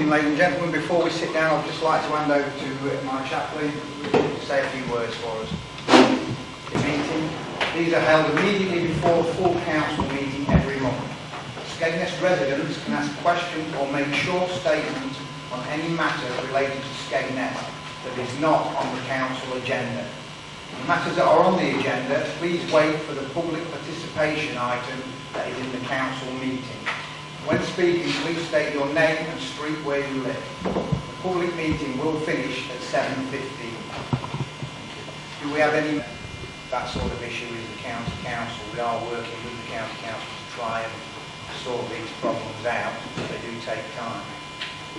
evening, ladies and gentlemen. Before we sit down, I'd just like to hand over to my chaplain to say a few words for us. The meeting. These are held immediately before the full council meeting every month. Skegness residents can ask questions or make short statements on any matter related to Skegness that is not on the council agenda. The matters that are on the agenda, please wait for the public participation item that is in the council meeting. When speaking, please state your name and street where you live. The public meeting will finish at 7:15. Do we have any? That sort of issue is the county council. We are working with the county council to try and sort these problems out. They do take time.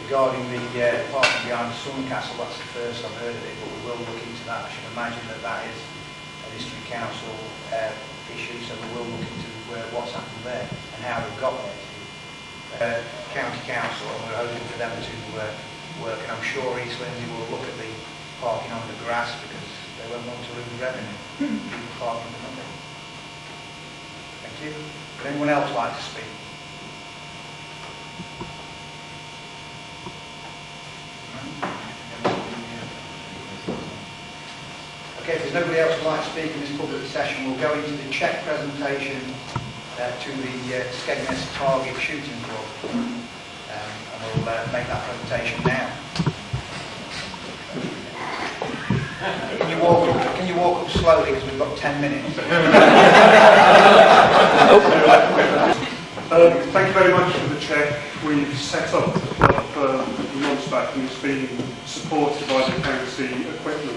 Regarding the apartment behind the Sun Castle, that's the first I've heard of it, but we will look into that. I should imagine that that is a district council issue, so we will look into what's happened there and how we've got there. County council, and we're hoping for them to work, and I'm sure East Lindsey will look at the parking on the grass because they won't want to lose revenue. People parking for nothing. Thank you. Would anyone else like to speak? Okay, if there's nobody else who'd like to speak in this public session, we'll go into the check presentation to the Skegness Target Shooting Club, and we'll make that presentation now. Can you walk up slowly because we've got 10 minutes? Thank you very much for the check. We've set up the club months back and it's been supported by the county equipment.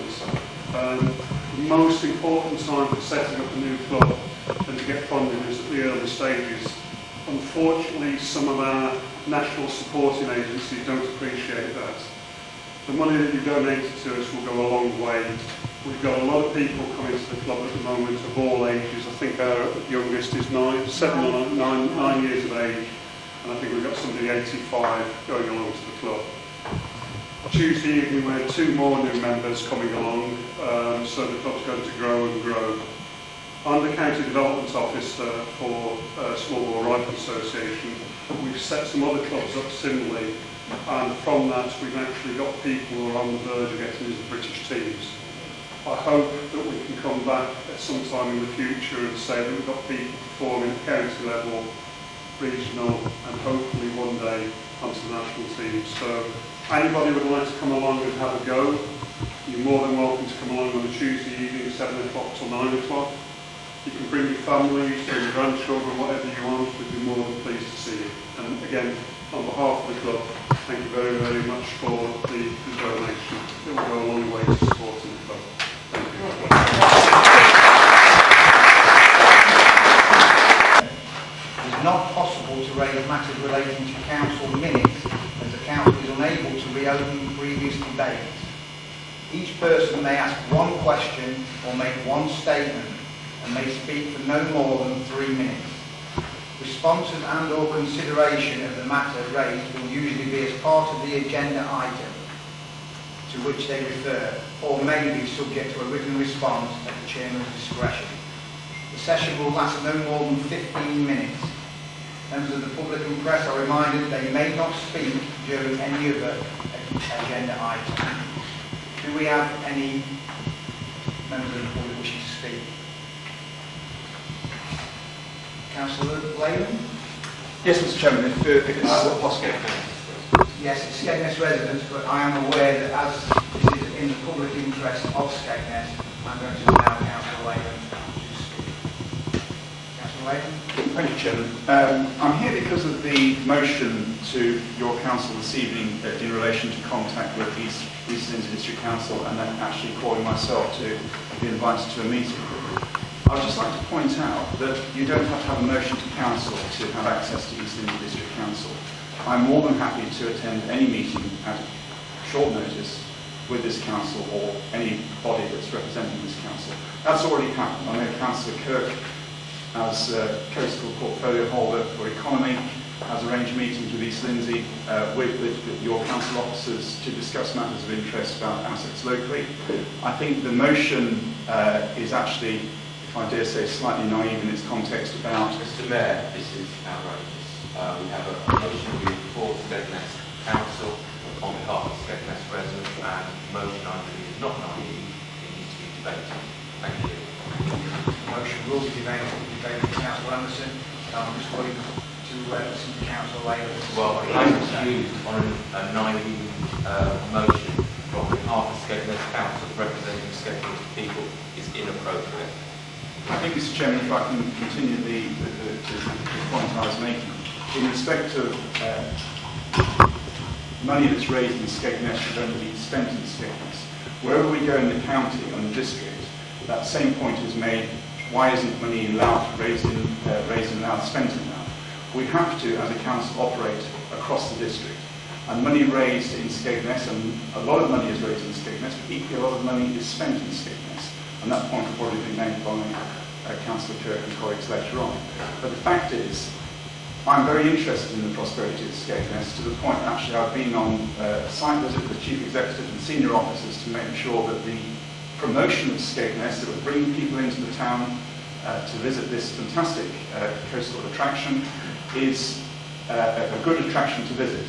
The most important time for setting up a new club and to get funding is at the early stages. Unfortunately, some of our national supporting agencies don't appreciate that. The money that you donated to us will go a long way. We've got a lot of people coming to the club at the moment of all ages. I think our youngest is 9 years of age, and I think we've got somebody 85 going along to the club. Tuesday evening we had 2 more new members coming along, so the club's going to grow and grow. I'm the County Development Officer for Small Bore Rifle Association. We've set some other clubs up similarly, and from that we've actually got people who are on the verge of getting into British teams. I hope that we can come back at some time in the future and say that we've got people performing at county level, regional, and hopefully one day onto the national team. So anybody who would like to come along and have a go, you're more than welcome to come along on a Tuesday evening, 7 o'clock till 9 o'clock. You can bring your families, bring your grandchildren, whatever you want. We'd be more than pleased to see you. And again, on behalf of the club, thank you very, very much for the donation. It will go a long way to supporting the club. Thank you. It is not possible to raise matters relating to council minutes as the council is unable to reopen previous debates. Each person may ask one question or make one statement and may speak for no more than 3 minutes. Responses and or consideration of the matter raised will usually be as part of the agenda item to which they refer, or may be subject to a written response at the chairman's discretion. The session will last no more than 15 minutes. Members of the public and press are reminded they may not speak during any other agenda item. Do we have any members of the public wishing to speak? Councillor Leyland? Yes, Mr. Chairman, if it's possible. Yes, it's Skegness residents, but I am aware that as this is in the public interest of Skegness, I'm going to allow Councillor Leyland to speak. Councillor Leyland? Thank you, Chairman. I'm here because of the motion to your council this evening in relation to contact with East Lindsey District Council and then actually calling myself to be invited to a meeting. I would just like to point out that you don't have to have a motion to council to have access to East Lindsey District Council. I'm more than happy to attend any meeting at short notice with this council or any body that's representing this council. That's already happened. I know Councillor Kirk, as coastal portfolio holder for economy, has arranged meetings with East Lindsey with your council officers to discuss matters of interest about assets locally. I think the motion is actually, if I dare say, slightly naive in its context about... Mr. Mayor, this is outrageous. We have a motion before Skegness council on behalf of Skegness residents, and the motion I believe is not naive, it needs to be debated. Thank you. Motion will be debated, Councillor Anderson. I'm just going to listen to Councillor Labour. Well, language used on a naive motion on behalf of Skegness Council representing Skegness people is inappropriate. I think, Mr. Chairman, if I can continue the point I was making, in respect of money that's raised in Skegness should only be spent in Skegness. Wherever we go in the county and the district, that same point is made: why isn't money raised and allowed spent in that? We have to, as a council, operate across the district. And money raised in Skegness, and a lot of money is raised in Skegness, but equally a lot of money is spent in Skegness. And that point will probably be made by Councillor Kirk and colleagues later on. But the fact is, I'm very interested in the prosperity of Skegness, to the point actually I've been on a site visit with the Chief Executive and senior officers to make sure that the promotion of Skegness, that will bring people into the town to visit this fantastic coastal attraction, is a good attraction to visit.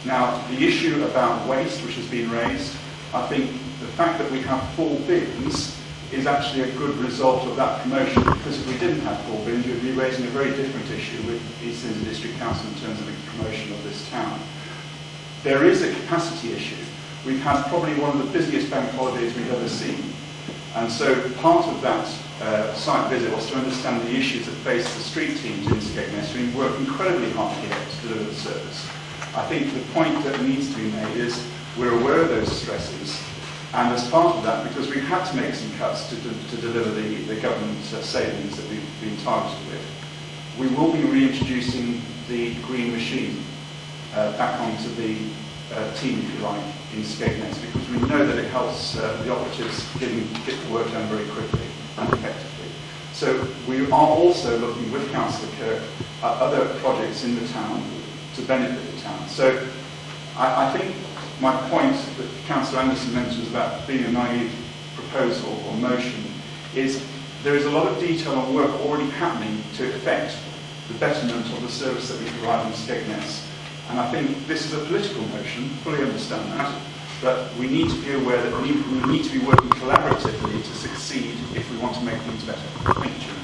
Now, the issue about waste, which has been raised, I think the fact that we have full bins is actually a good result of that promotion, because if we didn't have full bins, we would be raising a very different issue with East Lindsey District Council in terms of the promotion of this town. There is a capacity issue. We've had probably one of the busiest bank holidays we've ever seen. And so part of that site visit was to understand the issues that face the street teams in Skegness, who work incredibly hard here to deliver the service. I think the point that needs to be made is we're aware of those stresses, and as part of that, because we've had to make some cuts to deliver the government savings that we've been targeted with, we will be reintroducing the green machine back onto the team, if you like, in Skegness, because we know that it helps the operatives get the work done very quickly and effectively. So we are also looking with Councillor Kirk at other projects in the town to benefit the town. So I think my point that Councillor Anderson mentions about being a naive proposal or motion is there is a lot of detail and work already happening to affect the betterment of the service that we provide in Skegness. And I think this is a political motion, fully understand that, but we need to be aware that we need to be working collaboratively to succeed if we want to make things better. Thank you.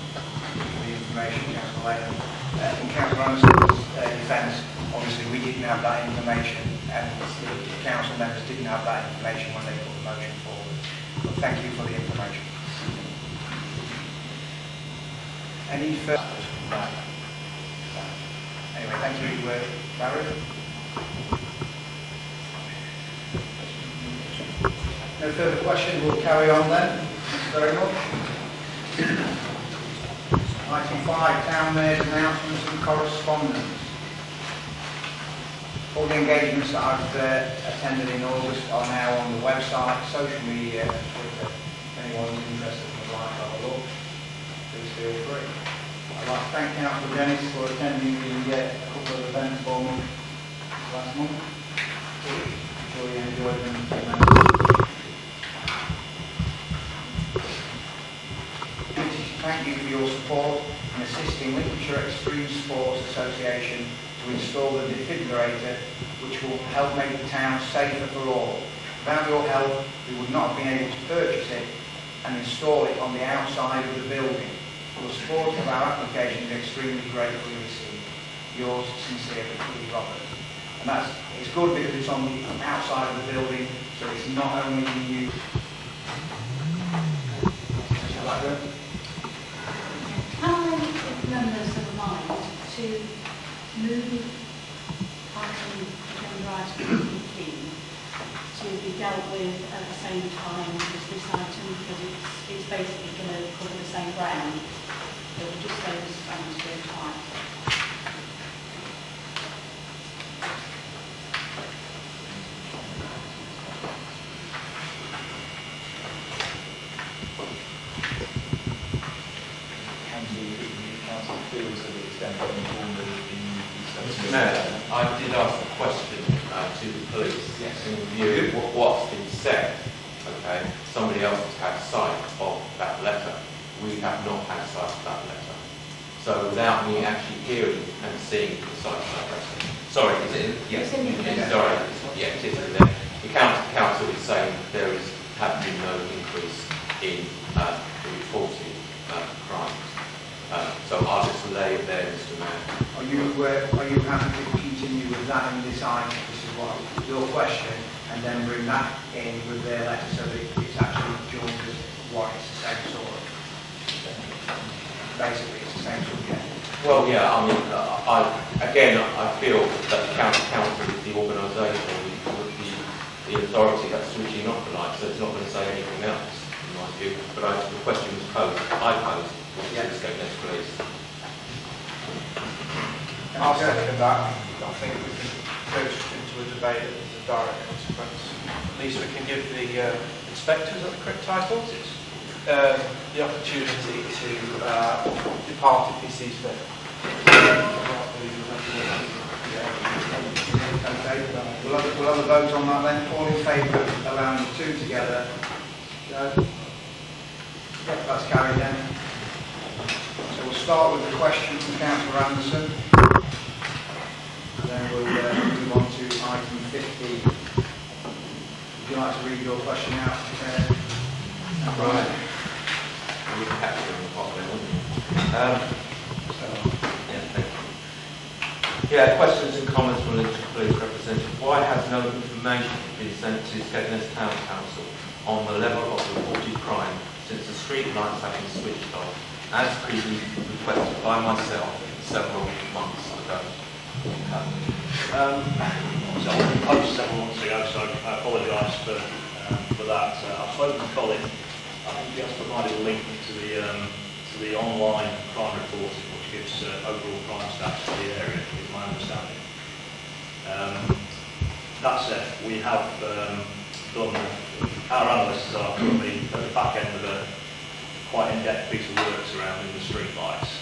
The information, Councillor Labour. In Councillor Anderson's defence, obviously we didn't have that information, and the council members didn't have that information when they put the motion forward. But thank you for the information. Any further? Right. Anyway, thank you, Barry. No further questions. We'll carry on then. Thank you very much. Item 5, Town Mayor's announcements and correspondence. All the engagements that I've attended in August are now on the website, social media, and Twitter. If anyone's interested and would like to have a look, please feel free. I'd like to thank Councillor Dennis for attending a couple of events for me last month. I'm sure you enjoyed them. Thank you for your support in assisting Lincolnshire Extreme Sports Association to install the defibrillator, which will help make the town safer for all. Without your help, we would not have been able to purchase it and install it on the outside of the building. Your support of our application is extremely gratefully received. Yours sincerely, Lee Roberts. And it's good because it's on the outside of the building, so it's not only in use. Can I give members of mind to move agenda item 15 to be dealt with at the same time as this item, because it's basically going to cover the same ground. It will just save us a bit of time. Mr. Mayor, I did ask a question to the police in view of what's been said. Okay, somebody else has had sight of that letter. We have not had sight of that letter. So without me actually hearing and seeing the sight of that letter, Sorry, is it? Yes. Sorry. Yeah, it is in there. The council is saying there has been no increase in the reported crimes. So I'll just lay it there, Mr. Mayor. Are you happy to continue with that in this item? This is what your question, and then bring that in with their letter so that it's actually joined as what it's the same sort of. Basically, it's the same subject. Well, yeah, I mean, I feel that the council is the organisation with the authority that's switching off the light, so it's not going to say anything else, in my view. But the question was posed, I posed, which is skegness police. I'll second that. I think we can go into a debate that is a direct consequence. At least we can give the inspectors of the correct titles the opportunity to depart if he sees fit. Okay, we'll have a vote on that then. All in favour of allowing the two together? Joe? Yep, that's carried then. So we'll start with the question from Councillor Anderson. And then we'll move on to item 15. Would you like to read your question out? Right. You would catch them in the pot then, wouldn't you? Yeah, questions and comments from the police representative. Why has no information been sent to Skegness Town Council on the level of reported crime since the street lights have been switched off, as previously requested by myself several months ago? So I proposed several months ago, so I apologise for that. I've spoken to Colin. I think he has provided a link to the online crime reporting, which gives overall crime stats for the area, is my understanding. That said, we have done, our analysts are currently at the back end of a quite in-depth piece of work surrounding the street lights.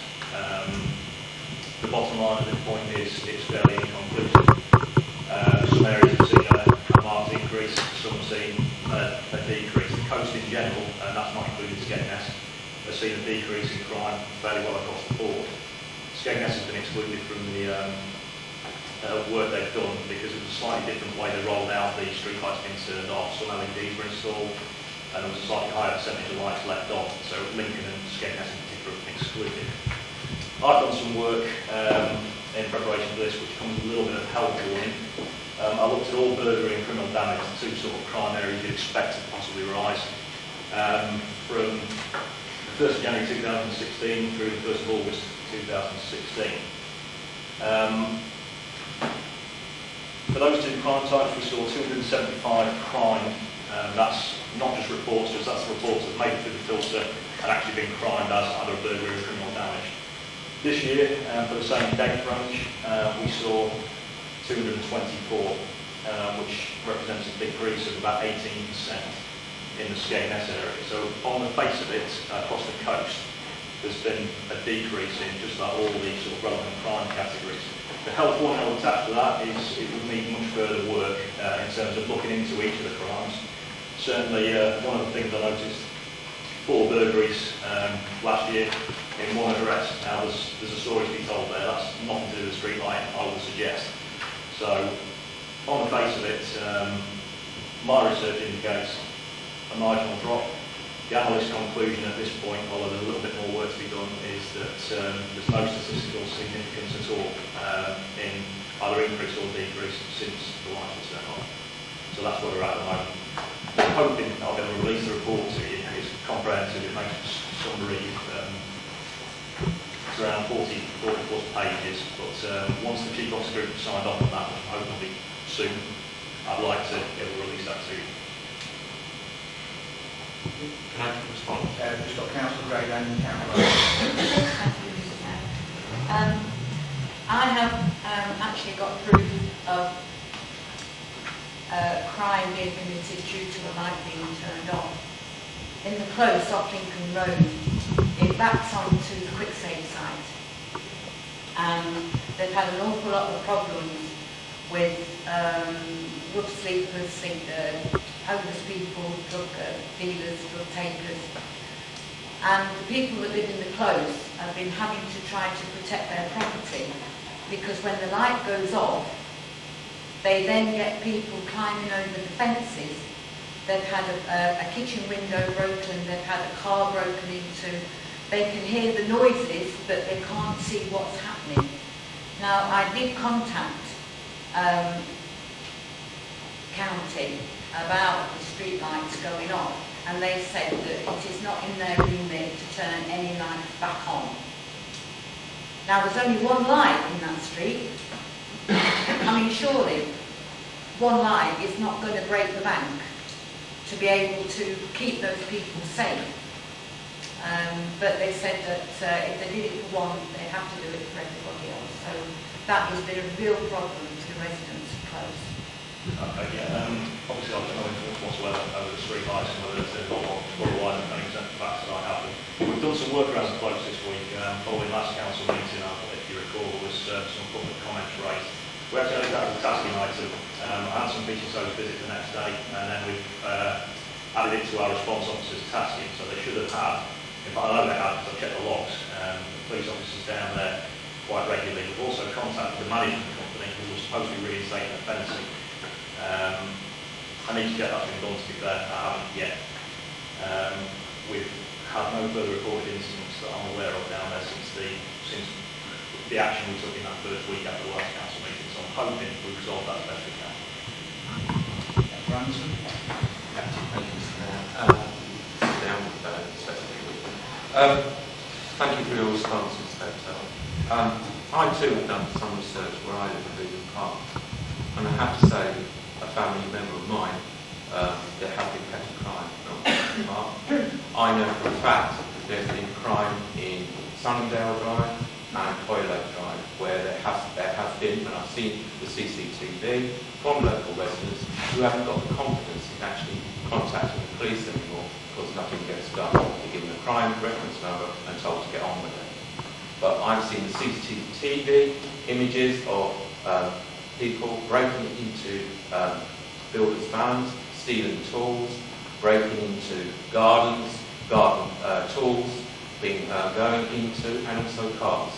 The bottom line at this point is it's fairly inconclusive. Some areas have seen a marked increase, some have seen a decrease. The coast in general, and that's not including Skegness, has seen a decrease in crime fairly well across the board. Skegness has been excluded from the work they've done because it was a slightly different way they rolled out the street lights being turned off. Some LEDs were installed and there was a slightly higher percentage of lights left on, so Lincoln and Skegness in particular have been excluded. I've done some work in preparation for this, which comes with a little bit of health warning. I looked at all burglary and criminal damage, the two sort of crime areas you'd expect to possibly rise. From the 1st of January 2016 through the 1st of August 2016. For those two crime types, we saw 275 crime. That's not just reports, that's the reports that made it through the filter and actually been crimed as either burglary or criminal damage. This year, for the same date range, we saw 224, which represents a decrease of about 18% in the Skegness area. So on the face of it, across the coast, there's been a decrease in just about all the sort of relevant crime categories. The health warning I would attach to that is it would need much further work in terms of looking into each of the crimes. Certainly, one of the things I noticed, 4 burglaries last year in one address. Now, there's a story to be told there. That's nothing to do with the street light, I would suggest. So, on the face of it, my research indicates a marginal drop. The analyst's conclusion at this point, although there's a little bit more work to be done, is that there's no statistical significance at all in either increase or decrease since the lights were turned on. So that's where we're at the moment. I'm hoping I'll be able to release the report to you. It's comprehensive, it makes a summary. It's around 40 plus pages, but once the Chief Officer Group signed off on that, which I'm hoping will be soon, I'd like to be able to release that to you. Can I respond? Just got Councillor Gray and Councillor. I have actually got proof of crime being committed due to the light being turned on. In the close off Lincoln Road, it backs onto the quick save site. And they've had an awful lot of problems with rough sleepers, homeless people, drug dealers, drug takers. And the people that live in the close have been having to try to protect their property because when the light goes off, they then get people climbing over the fences. They've had a kitchen window broken, they've had a car broken into. They can hear the noises, but they can't see what's happening. Now, I did contact County about the street lights going off, and they said that it is not in their remit to turn any lights back on. Now, there's only one light in that street. I mean, surely one light is not going to break the bank to be able to keep those people safe. But they said that if they did it for one, they have to do it for everybody else. So that has been a real problem to the residents of Close. Okay, yeah. Obviously, I don't know influence whatsoever over the street lights and whether it's otherwise than any sense of facts that I have. We've done some work around the Close this week. Following last council meeting, if you recall, there was some public comments raised. We actually had that as a tasking item. I had some BCSOs visit the next day, and then we've added it to our response officers' tasking, so they should have had, in fact I know they have, because I've checked the logs, the police officers down there quite regularly. We've also contacted the management company who was supposed to be reinstating the fencing. I need to get that thing done, to be fair, I haven't yet. We've had no further reported incidents that I'm aware of down there since the action we took in that first week after the last council meeting, so I'm hoping we resolve that as best we can. Ransom. Thank you, Mr. Mayor. Thank you for your response, Inspector. I too have done some research where I live in Regent Park, and I have to say, a family member of mine, there have been petty crime in Regent Park. I know for a fact that there's been crime in Sunningdale Drive and Toilet Drive, where there has been, and I've seen the CCTV from local residents who haven't got the confidence in actually contacting the police anymore because nothing gets done. They're given a crime reference number and told to get on with it. But I've seen the CCTV images of people breaking into builders' vans, stealing tools, breaking into garden tools, going into, and also cars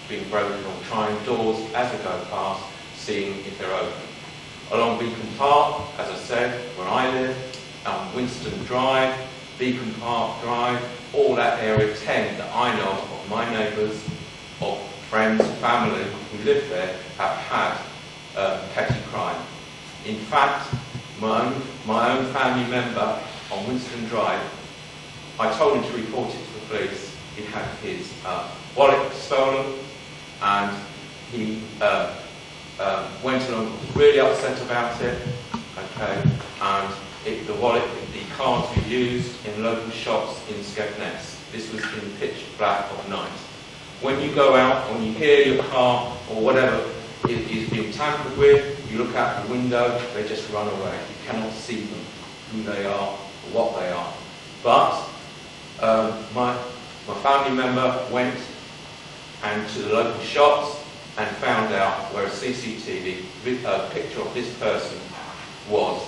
being broken or trying doors as they go past, seeing if they're open. Along Beacon Park, as I said, where I live, Winston Drive, Beacon Park Drive, all that area 10 that I know of my neighbours, of friends, family who live there, have had petty crime. In fact, my own family member on Winston Drive, I told him to report it to the police. He had his wallet stolen, and he went along, was really upset about it. Okay, and the wallet, the cards were used in local shops in Skegness. This was in pitch black of night. When you go out, when you hear your car or whatever is being tampered with, you look out the window, they just run away. You cannot see them, who they are, or what they are. But my family member went and to the local shops and found out where a CCTV picture of this person was.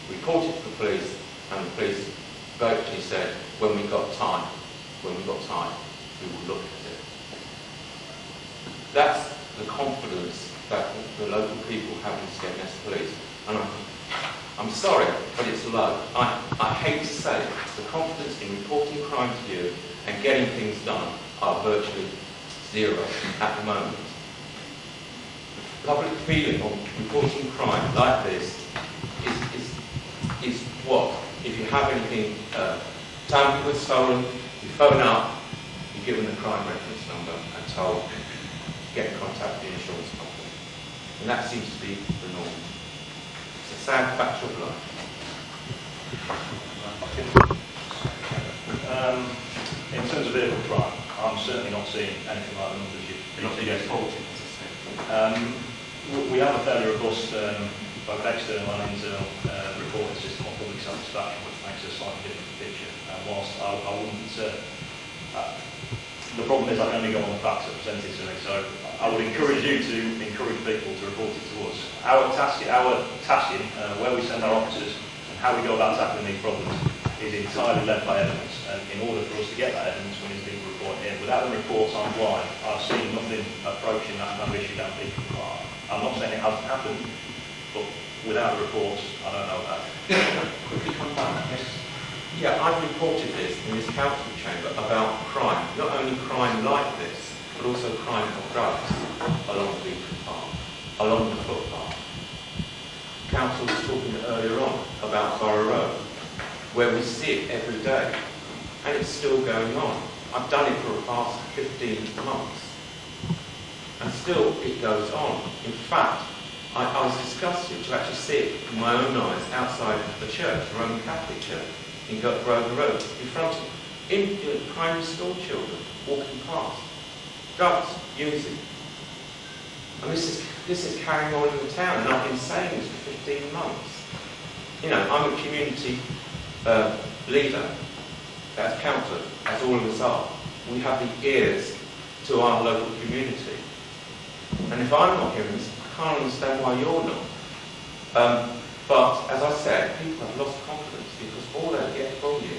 Reported to the police, and the police virtually said, when we got time, we will look at it. That's the confidence that the local people have in Skegness Police. And I'm sorry, but it's low. I hate to say it, the confidence in reporting crime to you and getting things done are virtually zero at the moment. Public feeling on reporting crime like this is what? If you have anything tampered with, stolen, you phone up, you're given the crime reference number and told to get in contact with the insurance company. And that seems to be the norm. It's a sad fact of life. In terms of vehicle crime, I'm certainly not seeing anything like the numbers you've reported. We have a fairly robust both external and internal reporting system on public satisfaction, which makes a slightly different picture. Whilst I wouldn't, the problem is I can only go on the facts that are presented to me, so I would encourage you to encourage people to report it to us. Our tasking, where we send our officers and how we go about tackling these problems is entirely led by evidence, and in order for us to get that evidence, we need people reporting in. Without the reports online, I've seen nothing approaching that kind of issue down Beacon Park. I'm not saying it hasn't happened, but without the reports, I don't know that. Quickly come back. Yes. Yeah, I've reported this in this council chamber about crime. Not only crime like this, but also crime of drugs along Beacon Park, along the footpath. Council was talking earlier on about Borough Road, where we see it every day, and it's still going on. I've done it for the past 15 months, and still it goes on. In fact, I was disgusted to actually see it with my own eyes outside the church, the Roman Catholic Church, in Grosvenor Road, in front of primary school children walking past, drugs, using. And this is carrying on in the town, and I've been saying this for 15 months. You know, I'm a community leader, as councillor, as all of us are. We have the ears to our local community. And if I'm not hearing this, I can't understand why you're not. But, as I said, people have lost confidence because all they get from you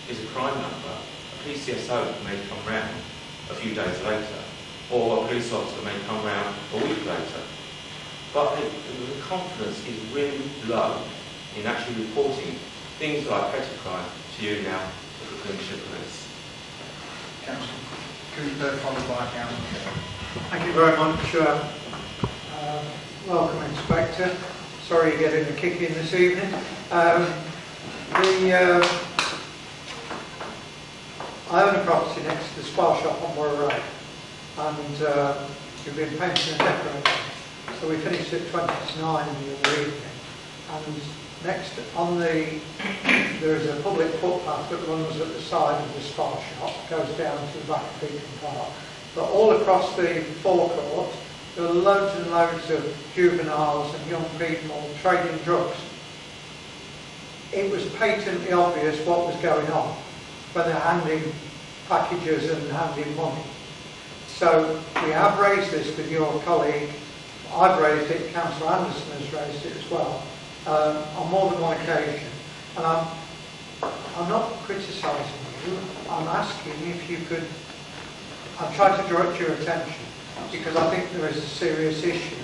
is a crime number. A PCSO may come round a few days later, or a police officer may come round a week later. But the confidence is really low in actually reporting things like petty crime to you now, to the Flintshire Police. Councillor Cooper, followed by Councillor. Thank you very much. Welcome, Inspector. Sorry you're getting a kick in this evening. I own a property next to the Spa Shop on Borough Road, and we've been painting and decorating. So we finished at 20 to 9 in the evening. And next on there is a public footpath that runs at the side of the Spa Shop, goes down to the back of Beacon Park. But all across the forecourt, there are loads and loads of juveniles and young people trading drugs. It was patently obvious what was going on when they're handing packages and handing money. So we have raised this with your colleague. I've raised it, Councillor Anderson has raised it as well, on more than one occasion. And I'm not criticising you, I'm asking if you could, I'm trying to direct your attention, because I think there is a serious issue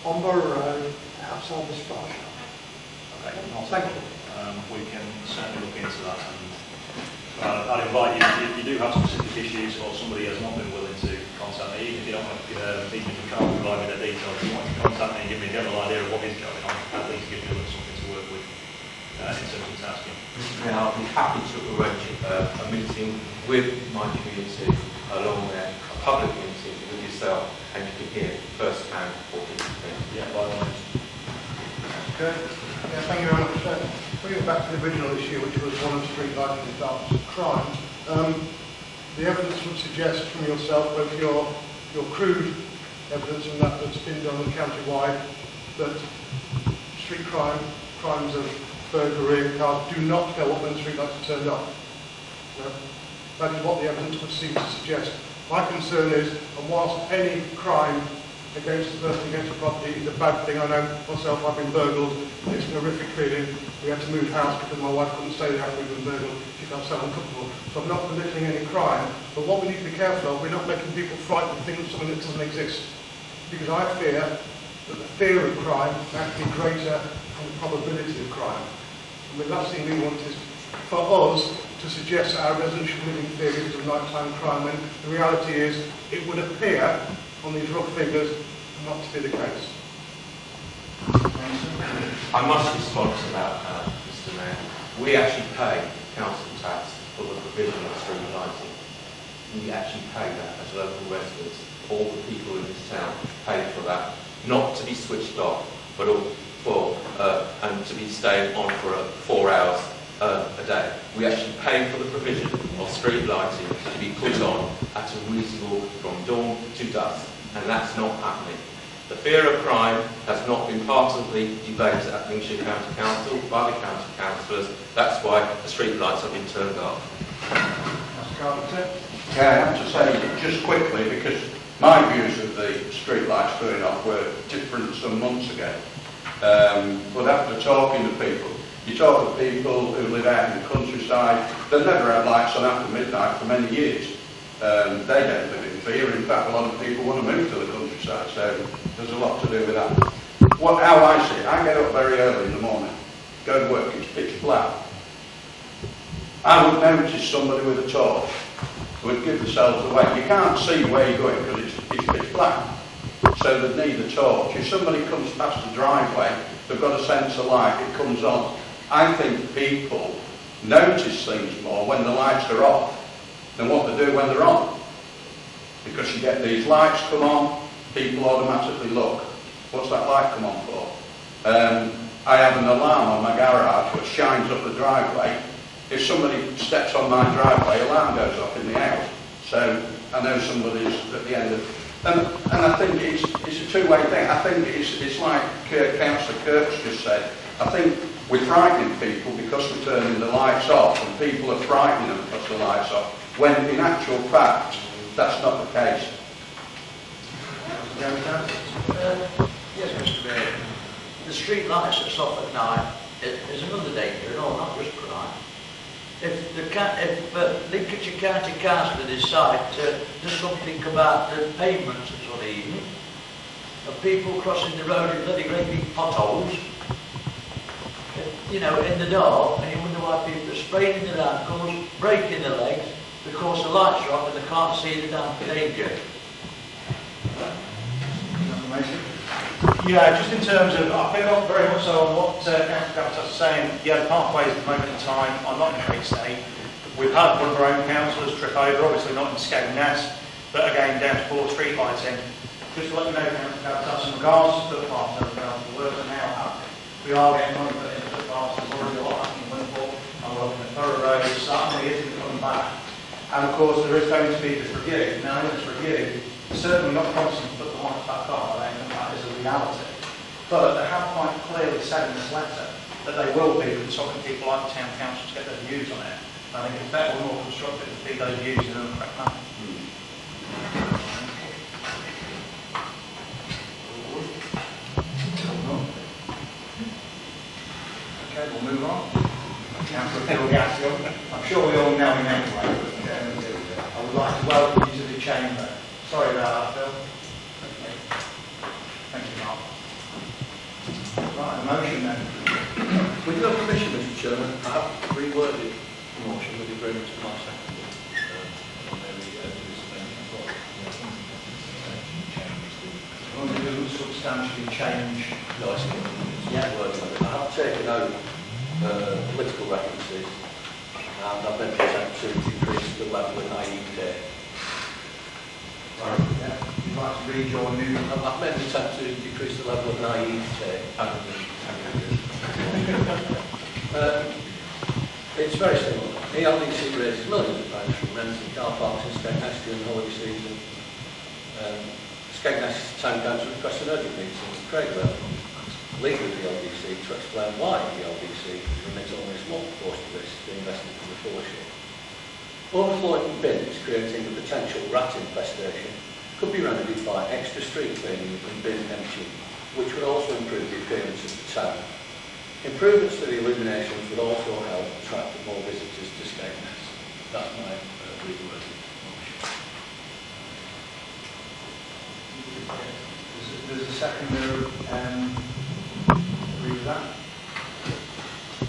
on Borough Road outside the Spa Shop. Okay, Thank you. We can certainly look into that. And I'd invite you, if you do have specific issues or somebody has not been willing to contact me, even if you don't want to, even if you can't provide me the details, if you want to contact me and give me a general idea of what is going on, at least give me something to work with in terms of tasking. Now, I'll be happy to arrange a meeting with my community along there, a public meeting with yourself, and you can hear first-hand what people think. Yeah, by all means. Okay. Yeah, thank you very much. Bringing back to the original issue, which was one of street lighting examples of crime, the evidence would suggest from yourself, both your crude evidence and that that's been done county-wide, that street crimes of burglary of cars do not go up when street lights are turned off. That is what the evidence would seem to suggest. My concern is, and whilst any crime against the person, against the property is a bad thing, I know myself, I've been burgled, and it's an horrific feeling. We had to move house because my wife couldn't stay there after we'd been burgled. She felt so uncomfortable. So I'm not belittling any crime, but what we need to be careful of, we're not making people frightened of things, something that doesn't exist. Because I fear that the fear of crime is actually greater than the probability of crime. And the last thing we want is for us to suggest that our residential living theory is a nighttime crime, when the reality is it would appear on these rough figures not to be the case. I must respond to that, Mr. Mayor. We actually pay council tax for the provision of street lighting. We actually pay that as local residents. All the people in this town pay for that, not to be switched off, but and to be staying on for 4 hours a day. We actually pay for the provision of street lighting to be put on at a reasonable from dawn to dusk, and that's not happening. The fear of crime has not been part of the debate at Flintshire County Council by the county councillors. That's why the street lights have been turned off. Yeah, I have to say, just quickly, because my views of the street lights going off were different some months ago. But after talking to people, You talk to people who live out in the countryside, they've never had lights on after midnight for many years. They don't live in fear. In fact, a lot of people want to move to the countryside, so there's a lot to do with that. How I see it, I get up very early in the morning, go to work, it's pitch black. I would notice somebody with a torch would give themselves away. You can't see where you're going because it's pitch black. So they'd need a torch. If somebody comes past the driveway, they've got a sensor light, it comes on. I think people notice things more when the lights are off than what they do when they're on. Because you get these lights come on, people automatically look. What's that light come on for? I have an alarm on my garage which shines up the driveway. If somebody steps on my driveway, alarm goes off in the house. So I know somebody's at the end of... And I think it's a two-way thing. I think it's like Councillor Kirk's just said. I think we're frightening people because we're turning the lights off, and people are frightening them because the lights off, when in actual fact, that's not the case. Yes, Mr. Mayor. The street lights that's off at night is another danger, and all, not just crime. If Lincolnshire County Council decide to do something about the pavements at all evening, of people crossing the road in bloody great big potholes, you know, in the dark, and you wonder why people are spraining their ankles, breaking their legs, because the lights are on and they can't see the damn danger. Yeah, just in terms of, I pick up very much so on what Councillor Capitas is saying. Yeah, the pathways at the moment in time are not in a great state. We've had one of our own councillors trip over, obviously not in skegness, but again down to poor street lighting. Just to let you know, Councillor Capitas, in regards to footpaths and the work that now happening, we are getting money put into footpaths. There's already a lot happening in Winport, and we're looking at Thorough Road, starting is coming back. And of course, there is going to be this review. Now, in this review, certainly not promising to put the lights back on. I don't think that is a reality. But they have quite clearly said in this letter that they will be consulting people like the town council to get their views on it. And I think it's better and more constructive to feed those views in a correct manner. Okay, we'll move on. Councillor Phil, I'm sure we all know him anyway, but I would like to welcome you to the chamber. Sorry about that, Phil. Thank you, Mark. Right, a motion then. With your permission, Mr. Chairman, I have reworded the motion with agreement to my second. As long as it doesn't substantially change. No, it's not worded. I have taken out political references and I've been present to decrease the level of naivete. Sorry, yeah. You'd like to read your new... I've made an attempt to decrease the level of naivete. It's very similar. ELDC raises millions of pounds from renting car parks in Skegness during the holiday season. Skegness Town Council requests an urgent meeting with Craig Welcome, leader of the LDC, to explain why the LDC remits only a small proportion of this to be invested in the foreshore. Overflowing bins creating a potential rat infestation could be remedied by extra street cleaning and bin emptying, which would also improve the appearance of the town. Improvements to the illuminations would also help attract more visitors to Skegness. That's my reworded motion. There's a seconder, agree with that?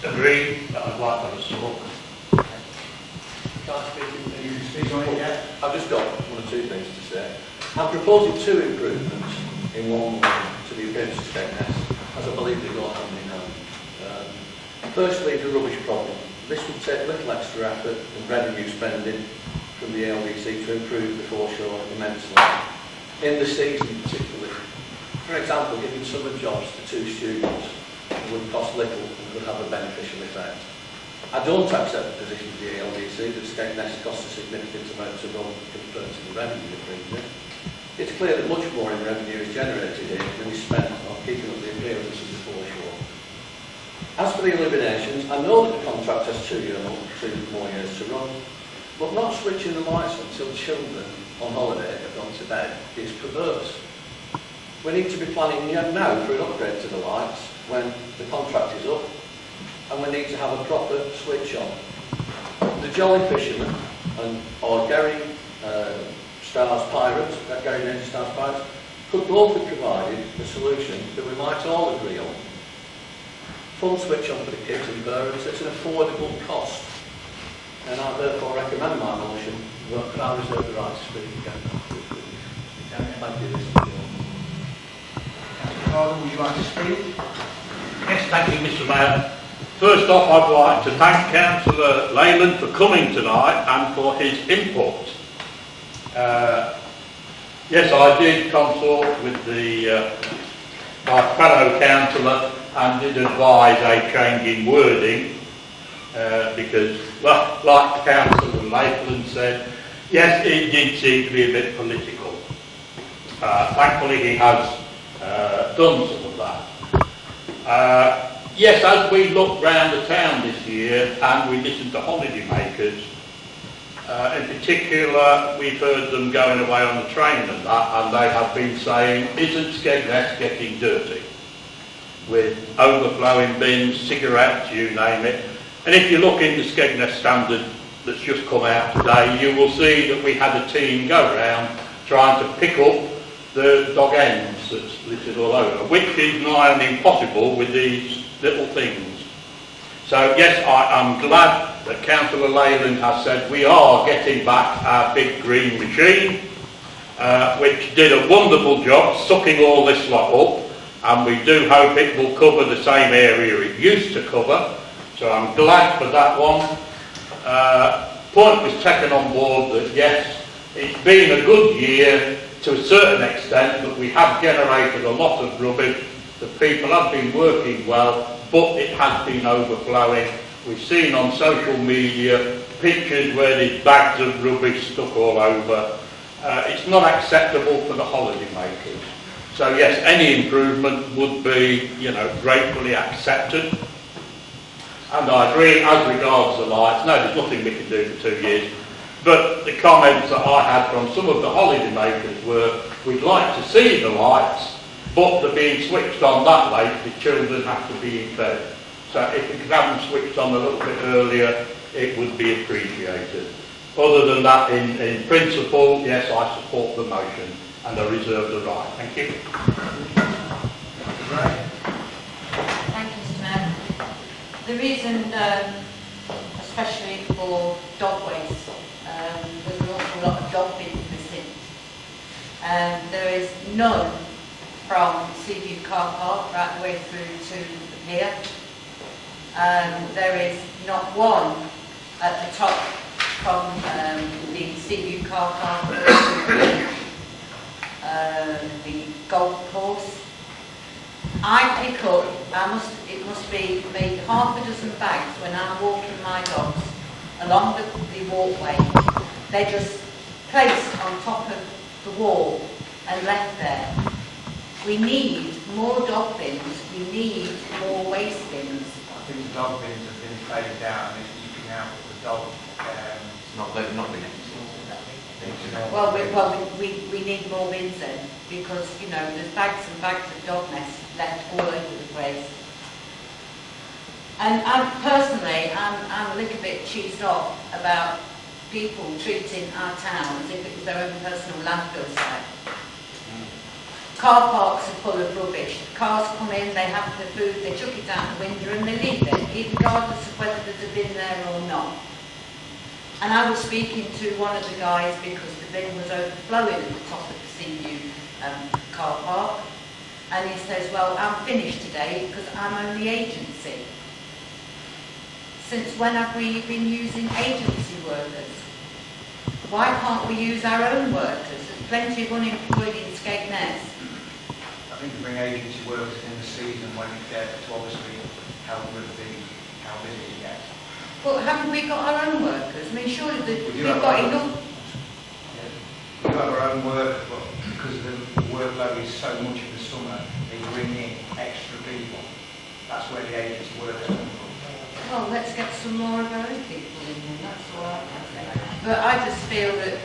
Agree, but I'd like others to look. Can I speak? You can speak on it, yeah? I've just got one or two things to say. I'm proposing two improvements in one to the appearance of Skegness, as I believe they go hand in hand. Firstly, the rubbish problem. This would take little extra effort and revenue spending from the LDC to improve the foreshore immensely. In the season particularly. For example, giving summer jobs to 2 students would cost little and could have a beneficial effect. I don't accept the position of the ALDC that Skegness costs a significant amount to run compared to the revenue it brings in. It's clear that much more in revenue is generated here than is spent on keeping up the appearance of the foreshore. As for the illuminations, I know that the contract has 2 more years to run, but not switching the lights on until children on holiday have gone to bed is perverse. We need to be planning now for an upgrade to the lights when the contract is up. and we need to have a proper switch on. The Jolly Fishermen or Gary Star's Pirates, Gary Nancy Star's Pirates, could both have provided a solution that we might all agree on. Full switch on for the kids and parents at an affordable cost. And I therefore recommend my motion, but I reserve the right to speak again. Thank you. Councillor Carden, would you like to speak? Yes, thank you, Mr. Mayor. First off, I'd like to thank Councillor Leyland for coming tonight and for his input. Yes, I did consult with my fellow councillor and did advise a change in wording because, well, like Councillor Leyland said, yes, it did seem to be a bit political. Thankfully, he has done some of that. Yes, as we look round the town this year and we listen to holidaymakers, in particular we've heard them going away on the train and that, and they have been saying, isn't Skegness getting dirty? With overflowing bins, cigarettes, you name it. And if you look in the Skegness Standard that's just come out today, you will see that we had a team go around trying to pick up the dog ends that's littered all over, which is nigh on impossible with these little things. So yes, I'm glad that Councillor Leyland has said we are getting back our big green machine, which did a wonderful job sucking all this lot up, and we do hope it will cover the same area it used to cover. So I'm glad for that one. Point was taken on board that yes, it's been a good year to a certain extent, but we have generated a lot of rubbish. The people have been working well, but it has been overflowing. We've seen on social media pictures where there's bags of rubbish stuck all over. It's not acceptable for the holidaymakers. So yes, any improvement would be, gratefully accepted. And I agree as regards the lights. No, there's nothing we can do for 2 years. But the comments that I had from some of the holidaymakers were, we'd like to see the lights, but they're being switched on that late, the children have to be in bed. So if we could have them switched on a little bit earlier, it would be appreciated. Other than that, in principle, yes, I support the motion and I reserve the right. Thank you. Thank you, Mr. Mayor. The reason, especially for dog waste, there's an awful lot of dog bins missing. There is none from Seaview Car Park right the way through to the pier. There is not one at the top from the Seaview Car Park to the golf course. I pick up, it must be maybe half a dozen bags when I'm walking my dogs along the walkway. They're just placed on top of the wall and left there. We need more dog bins, we need more waste bins. I think the dog bins have been phased out and you can now put the dog... not been Well, we need more bins then, because, there's bags and bags of dog mess left all over the place. And personally, I'm a little bit cheesed off about people treating our town as if it was their own personal landfill site. Car parks are full of rubbish. Cars come in, they have the food, they chuck it out the window and they leave it, regardless of whether there's a bin there or not. And I was speaking to one of the guys because the bin was overflowing at the top of the Seaview car park. And he says, well, I'm finished today because I'm only agency. Since when have we been using agency workers? Why can't we use our own workers? There's plenty of unemployed in Skegness. I think we bring agency workers in the season when it gets to obviously help with how busy it gets. Well, haven't we got our own workers? I mean, surely we've got enough. We do have our own work, but because the workload is so much in the summer, they bring in extra people. That's where the agency workers come from. Well, let's get some more of our own people in there, that's all I can say. But I just feel that,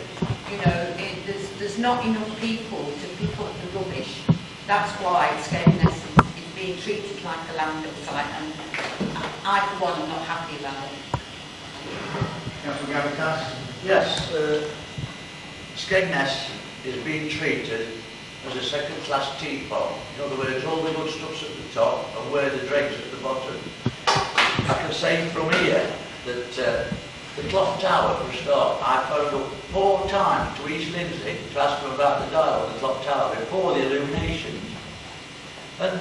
there's not enough people to pick up the rubbish. That's why Skegness is being treated like a landfill site. And I, for one, am not happy about it. Councillor Gavatas? Yes, Skegness is being treated as a second-class teapot. In other words, all the good stuff's at the top and where the dregs at the bottom. I can say from here that the clock tower, for a start, I phoned up 4 times to East Lindsey to ask them about the dial on the clock tower before the illuminations. And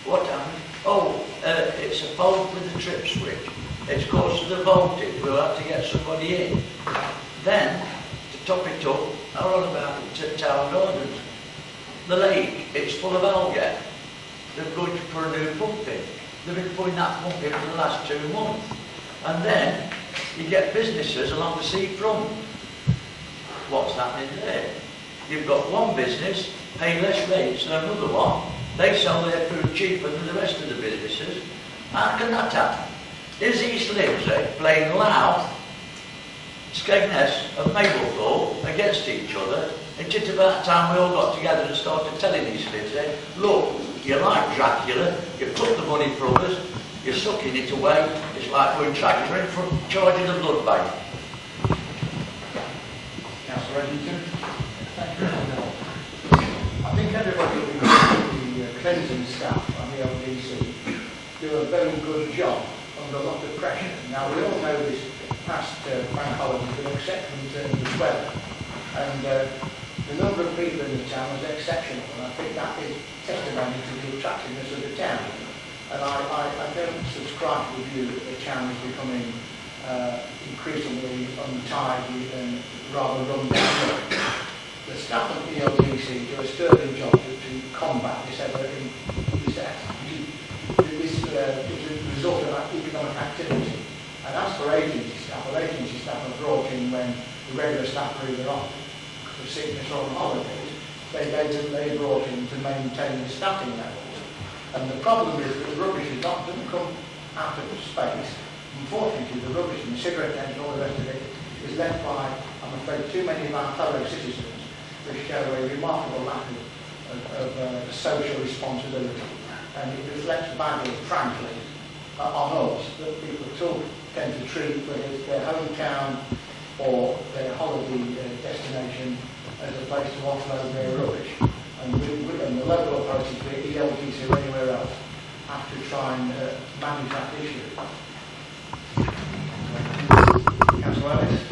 what happened? Oh, it's a fault with the trip switch. It's caused the voltage. We'll have to get somebody in. Then, to top it up, I run about to Town Gardens. The lake, it's full of algae. They're going to put a new pump in. They've been putting that pump in for the last 2 months. And then, you get businesses along the seafront. What's happening there? You've got one business, pay less rates than another one. They sell their food cheaper than the rest of the businesses. How can that happen? Is East Lindsey playing Louth, Skegness and Mablethorpe against each other? It's just about time we all got together and started telling East Lindsey, look, you're like Dracula, you took the money from us, you're sucking it away, it's like going tractor in front charging the blood bank. Councillor Edington? I think everybody will be the cleansing staff and the LDC do a very good job under a lot of pressure. Now we all know this past bank holiday has been exceptional in terms of weather, and the number of people in the town was exceptional, and I think that is testimony to the attractiveness of the town. And I don't subscribe to the view that the town is becoming increasingly untidy and rather run down. The staff of the LDC do a sterling job to combat this result of economic activity. And as for agency staff, well, agency staff are brought in when the regular staff are either off for sickness or on holidays. They brought in to maintain the staffing levels. And the problem is that the rubbish doesn't come out of space. Unfortunately, the rubbish and the cigarette ends and all the rest of it is left by, I'm afraid, too many of our fellow citizens, which show a remarkable lack of social responsibility. And it reflects badly, frankly, on us, that people still tend to treat whether it's their hometown or their holiday destination as a place to offload their rubbish. And the local authorities, be it ELDs or anywhere else, have to try and manage that issue. Councillor Ellis?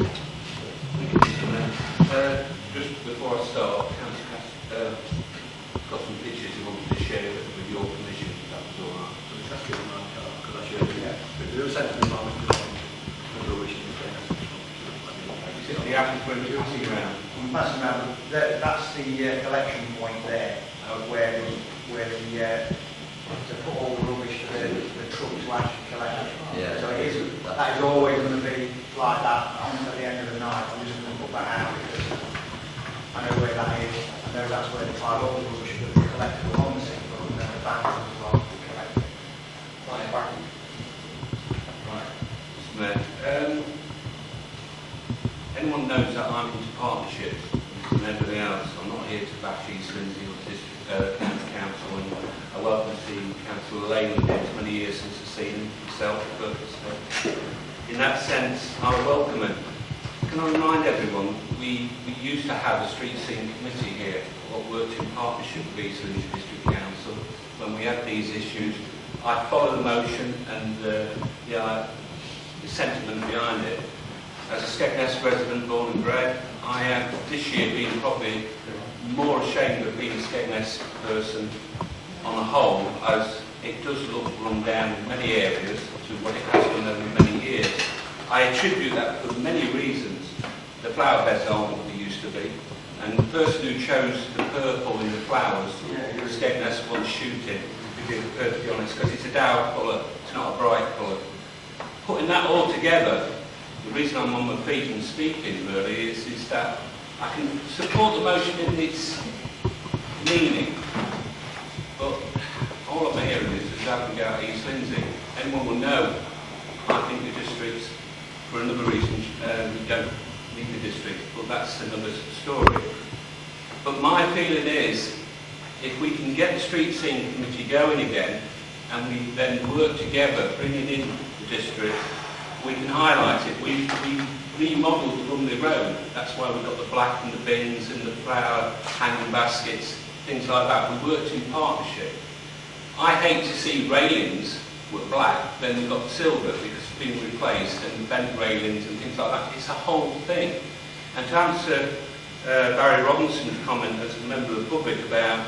Just before I start, Councillor got some pictures he wanted to share with your permission, if that was all right. So it's actually on my car, because I showed you. But there was actually my rubbish in the place. Is it the applicant passing around? Passing around, that's the collection point there, where to put all the rubbish to the truck to actually collect it. Yeah. So that is always going to be like that at the end of the night. I'm just going to put that out because I know where that is. I know that's where the pile of rubbish should be collected on the seafront and then the bank as well to be collected. Right. Mayor, anyone knows that I'm into partnerships and everything else. I'm not here to bash East Lindsey or County Council, and I welcome to see Councillor Lane here. It's many years since I've seen him himself, but in that sense, I welcome it. Can I remind everyone, we used to have a street scene committee here, what worked in partnership with East Lindsey District Council. When we had these issues, I follow the motion and the sentiment behind it. As a Skegness resident, born and bred, I am this year being probably more ashamed of being a Skegness person on the whole, as it does look run down in many areas to what it has done over many years. I attribute that for many reasons. The flower beds aren't what they used to be, and the person who chose the purple in the flowers, Skegness was shooting, to be perfectly honest, because it's a dour colour, it's not a bright colour. Putting that all together, the reason I'm on my feet and speaking really is that I can support the motion in its meaning, but all I'm hearing is that we go to East Lindsey. Anyone will know, I think the districts, for another reason, we don't need the district, but that's another story. But my feeling is, if we can get the street scene committee going again, and we then work together, bringing in the district, we can highlight it. We remodelled Rumley Road. That's why we've got the black and the bins and the flower hanging baskets, things like that. We worked in partnership. I hate to see railings were black, then we've got silver because it's been replaced, and bent railings and things like that. It's a whole thing. And to answer Barry Robinson's comment as a member of the public about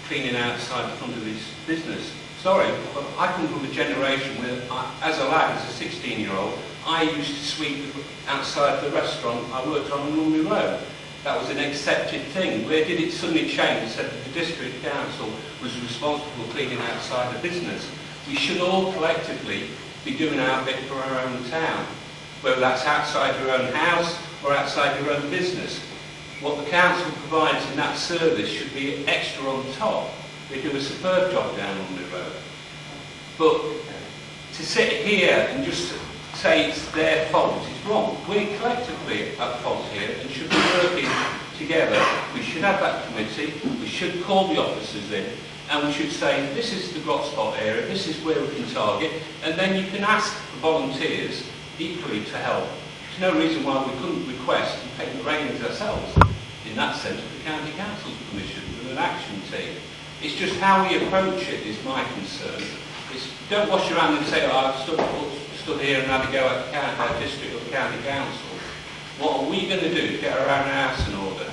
cleaning outside the front of his business, sorry, but I come from a generation where, as a lad, as a 16-year-old, I used to sweep outside the restaurant I worked on Rumley Road. That was an accepted thing. Where did it suddenly change and said that the district council was responsible for cleaning outside the business? We should all collectively be doing our bit for our own town, whether that's outside your own house or outside your own business. What the council provides in that service should be extra on top. They do a superb job down on the road. But to sit here and just say it's their fault is wrong. We're collectively at fault here and should be working together. We should have that committee, we should call the officers in, and we should say this is the hotspot area, this is where we can target, and then you can ask for volunteers equally to help. There's no reason why we couldn't request and paint the railings ourselves, in that sense, with the County Council's permission, with an action team. It's just how we approach it is my concern. It's, don't wash your hands and say, oh, I've stood here and had a go at our district or the County Council. What are we going to do to get our own house in order?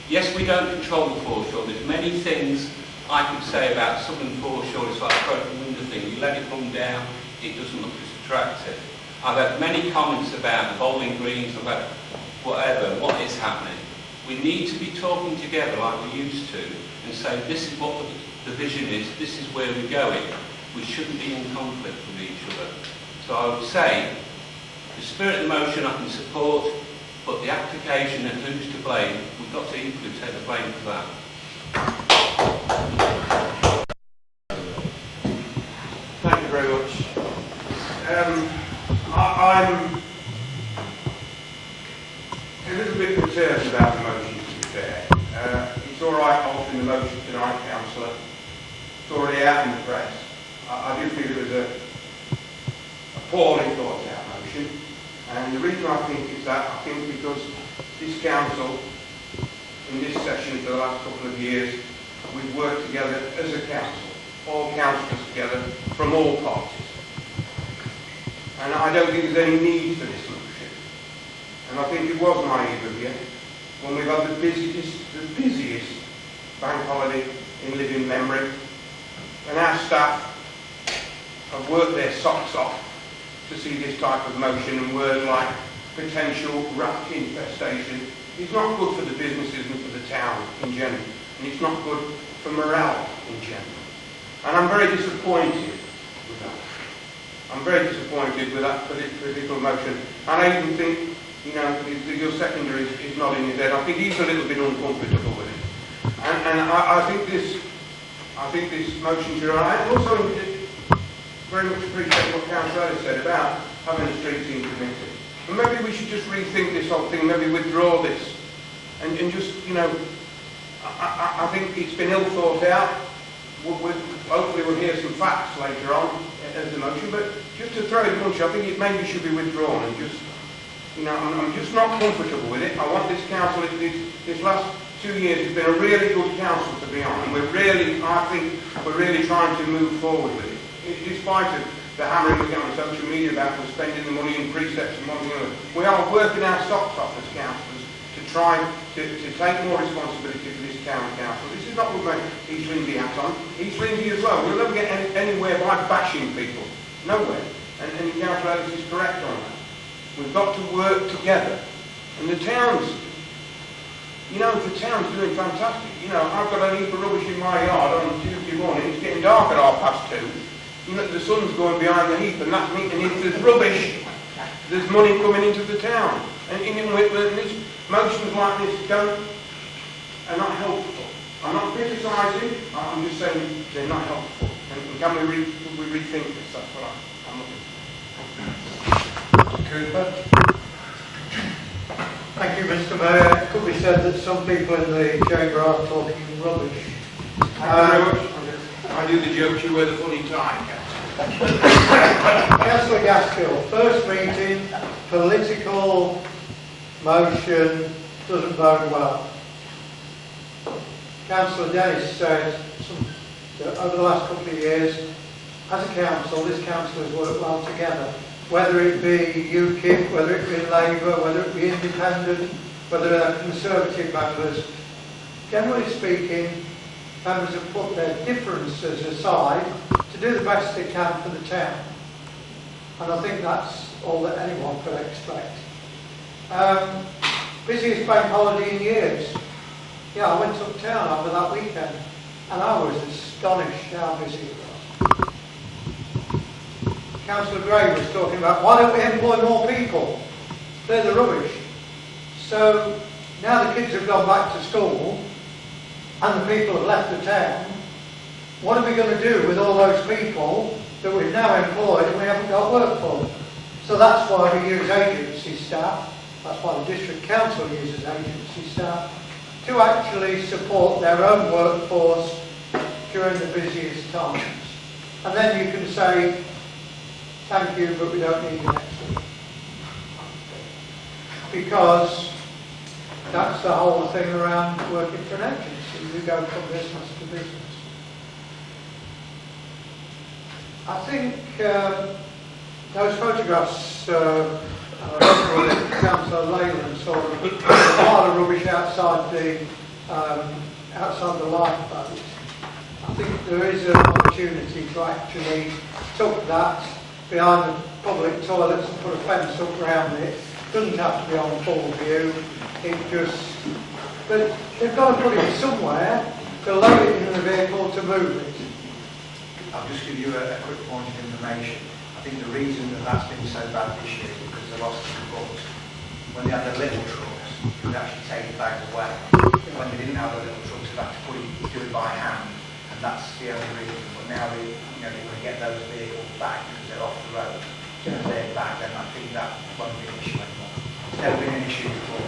Yes, we don't control the foreshore. There's many things I could say about southern foreshore. It's like a broken window thing. You let it come down, it doesn't look as attractive. I've had many comments about the bowling greens, about whatever, what is happening. We need to be talking together like we used to and say this is what the vision is, this is where we're going. We shouldn't be in conflict with each other. So I would say the spirit of the motion I can support, but the application and who's to blame, we've got to equally take the blame for that. Thank you very much. I'm a little bit perturbed about the motion, to be fair. It's all right offering the motion tonight, Councillor. It's already out in the press. I do feel it was a poorly thought out motion. And the reason I think is that, I think because this council, in this session for the last couple of years, we've worked together as a council, all councillors together from all parties. And I don't think there's any need for this motion. And I think it was naive of you when we've had the busiest bank holiday in living memory, and our staff have worked their socks off to see this type of motion, and words like potential rat infestation. It's not good for the businesses and for the town in general, and it's not good for morale in general. And I'm very disappointed with that. I'm very disappointed with that political motion. And I even think, you know, your seconder is nodding his head. I think he's a little bit uncomfortable with it. And I think this motion should. I also very much appreciate what Councillor Ellis said about having a street team committee. And maybe we should just rethink this whole thing, maybe withdraw this. And just, you know, I think it's been ill thought out. Hopefully we'll hear some facts later on as the motion, but just to throw it a bunch, I think it maybe should be withdrawn and just, you know, I'm just not comfortable with it. I want this council, this last 2 years has been a really good council to be on, and I think we're really trying to move forward with it. Despite the hammering we get on social media about we're spending the money in precepts and one thing or another, we are working our socks off as councillors to try to take more responsibility for this town council. This is not what we're East Lindsey hat on. East Lindsey as well. We'll never get anywhere by bashing people. Nowhere. And Councillor Ellis is correct on that. We've got to work together. And the towns, you know, the town's doing fantastic. You know, I've got a heap of rubbish in my yard on Tuesday morning. It's getting dark at 2:30. You know, the sun's going behind the heap, and that's me. And if there's rubbish, there's money coming into the town. And these motions like this are not helpful. I'm not criticising. I'm just saying they're not helpful. And can we rethink this? That's what I'm looking for. Cooper. Thank you, Mr. Mayor. It could be said that some people in the chamber are talking rubbish. I do the jokes, you wear the funny tie. Councillor Gaskill, first meeting, political motion, doesn't bode well. Councillor Dennis said that over the last couple of years, as a council, this council has worked well together. Whether it be UKIP, whether it be Labour, whether it be independent, whether they're Conservative members, generally speaking, members have put their differences aside to do the best they can for the town. And I think that's all that anyone could expect. Busiest bank holiday in years. Yeah, I went uptown over that weekend and I was astonished how busy it was. Councillor Gray was talking about, why don't we employ more people? They're the rubbish. So now the kids have gone back to school and the people have left the town, what are we going to do with all those people that we've now employed and we haven't got work for them? So that's why we use agency staff, that's why the district council uses agency staff, to actually support their own workforce during the busiest times. And then you can say, thank you, but we don't need you next week. Because that's the whole thing around working for an agency. You go from business to business. I think those photographs, Councillor Leyland saw a pile of rubbish outside the lifeboat. I think there is an opportunity to actually tuck that behind the public toilets and put a fence up around it. It doesn't have to be on full view. But they've got to put it somewhere to load it in the vehicle to move it. I'll just give you a quick point of information. I think the reason that that's been so bad this year is because they lost the books. When they had their little trucks, you could actually take the bags away. When they didn't have the little trucks, they had to do it by hand, and that's the only reason. But now they're going to get those vehicles back because they're off the road. They're back, and I think that won't be an issue anymore. It's never been an issue before.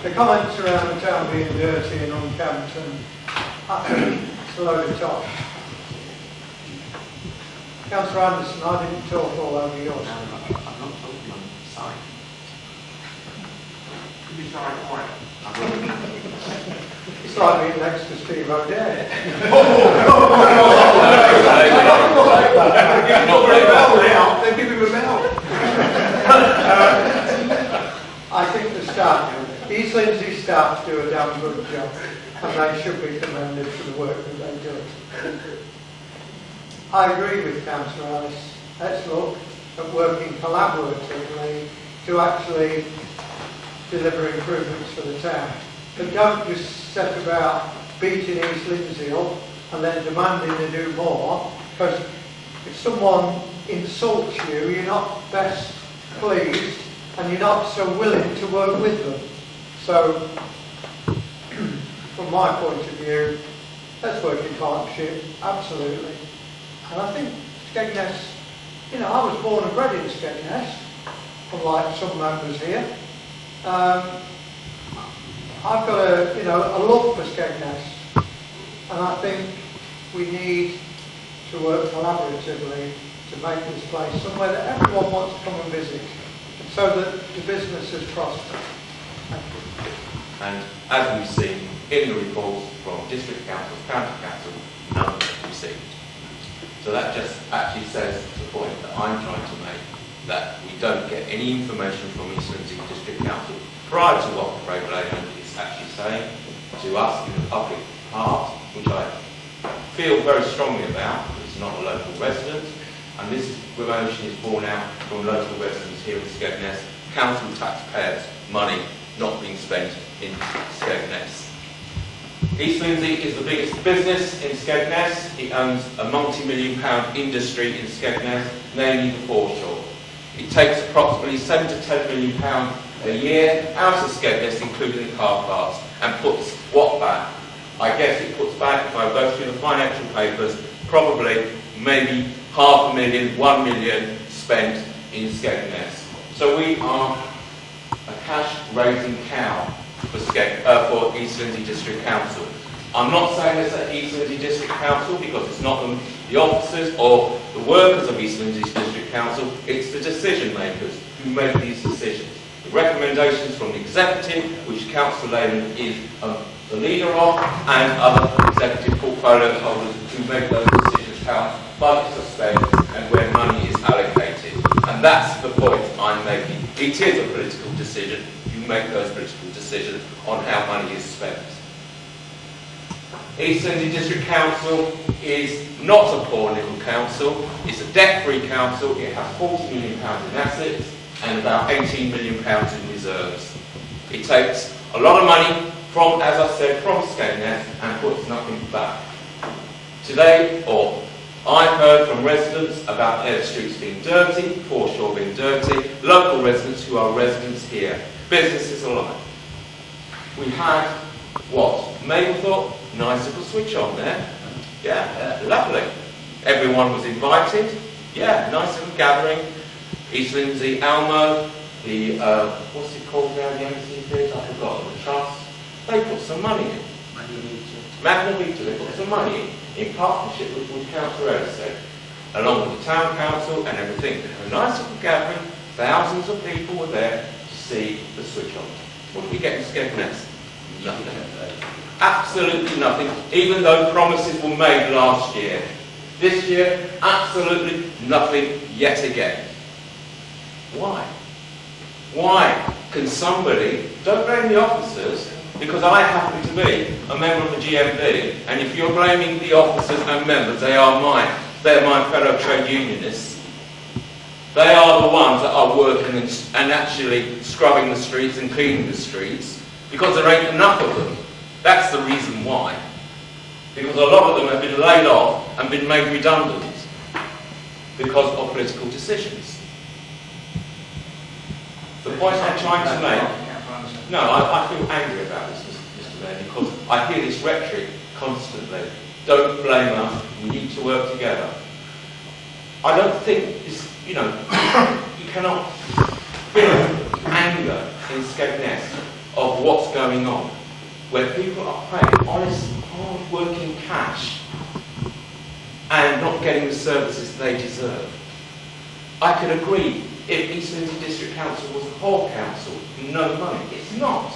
The comments around the town being dirty and unkempt, and I think it's a load of talk. Councillor Anderson, I didn't talk all over yours. No, I'm not talking on site. Could you start quiet? It's like being next to Steve O'Dea. They give him a bell. I think the staff, East Lindsay staff do a damn good job, and they should be commended for the work that they do. I agree with Councillor Ellis. Let's look at working collaboratively to actually deliver improvements for the town. But don't just set about beating East Lindsay up and then demanding to do more, because if someone insults you, you're not best pleased and you're not so willing to work with them. So, from my point of view, let's work in partnership, absolutely. And I think Skegness, I was born and bred in Skegness, unlike some members here. I've got a love for Skegness, and I think we need to work collaboratively to make this place somewhere that everyone wants to come and visit, and so that the businesses prosper. Thank you. And as we've seen in the reports from district council, county council, none received. So that just actually says the point that I'm trying to make, that we don't get any information from East Lindsay District Council prior to what the regulator is actually saying to us in the public part, which I feel very strongly about. It's not a local resident, and this motion is borne out from local residents here in Skegness, council taxpayers' money not being spent in Skegness. East Lindsay is the biggest business in Skegness. It owns a multi-million-pound industry in Skegness, namely the foreshore. It takes approximately £7 to £10 million a year out of Skegness, including the car parks, and puts what back? I guess it puts back, if I go through the financial papers, probably maybe £500,000, £1 million spent in Skegness. So we are a cash-raising cow for East Lindsay District Council. I'm not saying this at East Lindsey District Council because it's not the officers or the workers of East Lindsey District Council, it's the decision makers who make these decisions. The recommendations from the executive, which Councillor Lehman is the leader of, and other executive portfolio holders who make those decisions, how budgets are spent and where money is allocated. And that's the point I'm making. It is a political decision. You make those political decisions on how money is spent. East Lindsey District Council is not a poor little council. It's a debt-free council. It has £40 million in assets and about £18 million in reserves. It takes a lot of money from, as I said, from skegness and puts nothing back. Today, I've heard from residents about their streets being dirty, foreshore being dirty, local residents who are residents here, businesses alike. We had, Mablethorpe, nice little switch on there. Yeah, lovely. Everyone was invited. Yeah, nice little gathering. East Lindsey, Almo, the, what's it called now, the MCP? I forgot, the trust. They put some money in. Magnavita, they put some money in partnership with Councillor Edison, along with the Town Council and everything. A nice little gathering, thousands of people were there to see the switch on. What did we get in Skegness? Nothing. Absolutely nothing, even though promises were made last year. This year, absolutely nothing yet again. Why? Why can somebody, don't blame the officers, because I happen to be a member of the GMB, and if you're blaming the officers and members, they're my fellow trade unionists. They are the ones that are working and actually scrubbing the streets and cleaning the streets, because there ain't enough of them. That's the reason why. Because a lot of them have been laid off and been made redundant because of political decisions. The point I'm trying to make, no, I feel angry about this, Mr. Mayor, because I hear this rhetoric constantly. Don't blame us, we need to work together. I don't think this, you cannot feel anger in Skegness of what's going on, where people are paying honest, hard-working cash and not getting the services they deserve. I could agree if East Lindsey District Council was a whole council, no money. It's not.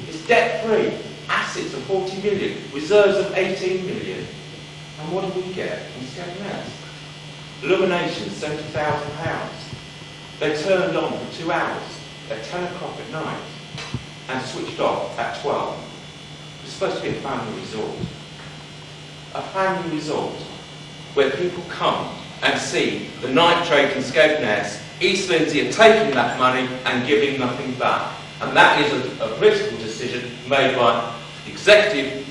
It's debt-free, assets of 40 million, reserves of 18 million. And what do we get in Skegness? Illumination, £70,000. They turned on for 2 hours at 10 o'clock at night and switched off at 12. It's supposed to be a family resort. A family resort where people come and see the night trade in Skegness. East Lindsey are taking that money and giving nothing back. And that is a political decision made by executive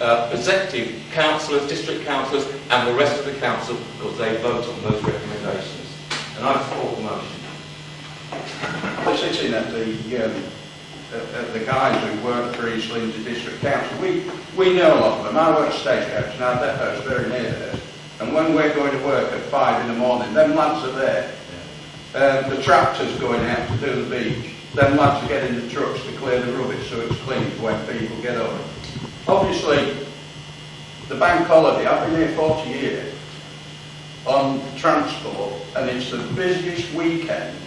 councillors, district councillors and the rest of the council, because they vote on those recommendations. And I support the motion. We're sitting at the guys who work for East Lindsey District Council. We know a lot of them. I work at Stagecoach and our depot's very near there. And when we're going to work at 5 in the morning, them lads are there. The tractor's going out to do the beach. Them lads are getting the trucks to clear the rubbish so it's clean for when people get up. Obviously, the bank holiday, I've been here 40 years on transport, and it's the busiest weekend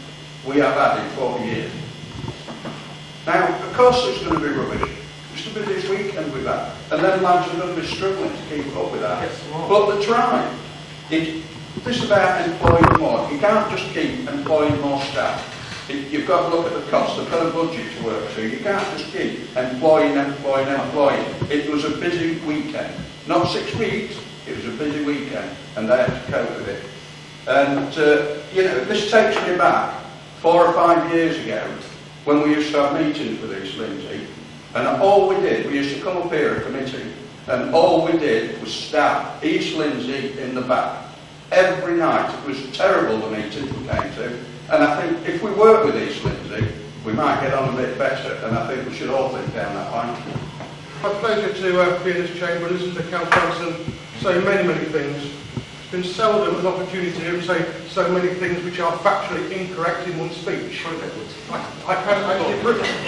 we have had in 40 years. Now, of course there's going to be rubbish. It's the busiest weekend we've had. And then lads are going to be struggling to keep up with that. But they're trying. This is about employing more. You can't just keep employing more staff. You've got to look at the cost. They've got a budget to work to. You can't just keep employing. It was a busy weekend. Not 6 weeks. It was a busy weekend. And they had to cope with it. And, this takes me back 4 or 5 years ago when we used to have meetings with East Lindsey. And all we did, we used to come up here, a committee, and all we did was staff East Lindsey in the back. Every night. It was terrible, the meetings we came to. And I think if we work with East Lindsey, we might get on a bit better. And I think we should all think down that line. My pleasure to be in this chamber and listen to Councillor say many, many things. It's been seldom an opportunity to hear him say so many things which are factually incorrect in one speech. I can actually,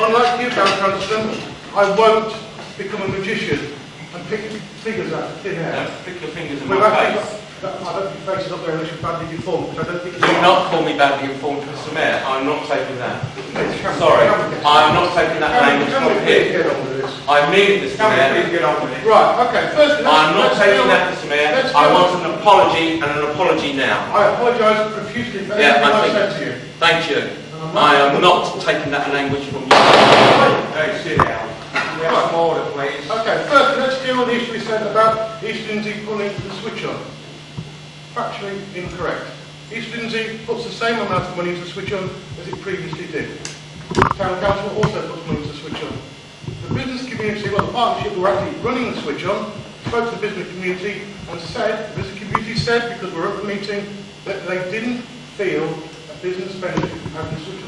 unlike you, Councillor, I won't become a magician and pick figures out of thin air. Don't flick your fingers in We've my actually face. got, I don't think faces up there unless you're badly deformed, because I don't think Do not call me badly informed, Mr. Mayor. I'm not taking that. Sorry, I'm not taking that language from here. I mean it, Mr. Mayor. Get on with it. Right, okay, first I'm not taking that, Mr. Mayor. I want an apology, and an apology now. I apologise profusely for Yeah, everything I I've think- said to you. Thank you. I am not taking that language from you. Hey, sit down. We have some order, please. Okay, first let's deal with the issue we said about East Lindsey pulling the switch on. Factually incorrect. East Lindsey puts the same amount of money into the switch on as it previously did. Town Council also puts money into the switch on. The business community, well, the partnership who were actually running the switch on, spoke to the business community and said, the business community said, because we were at the meeting, that they didn't feel a business benefit from having the switch on.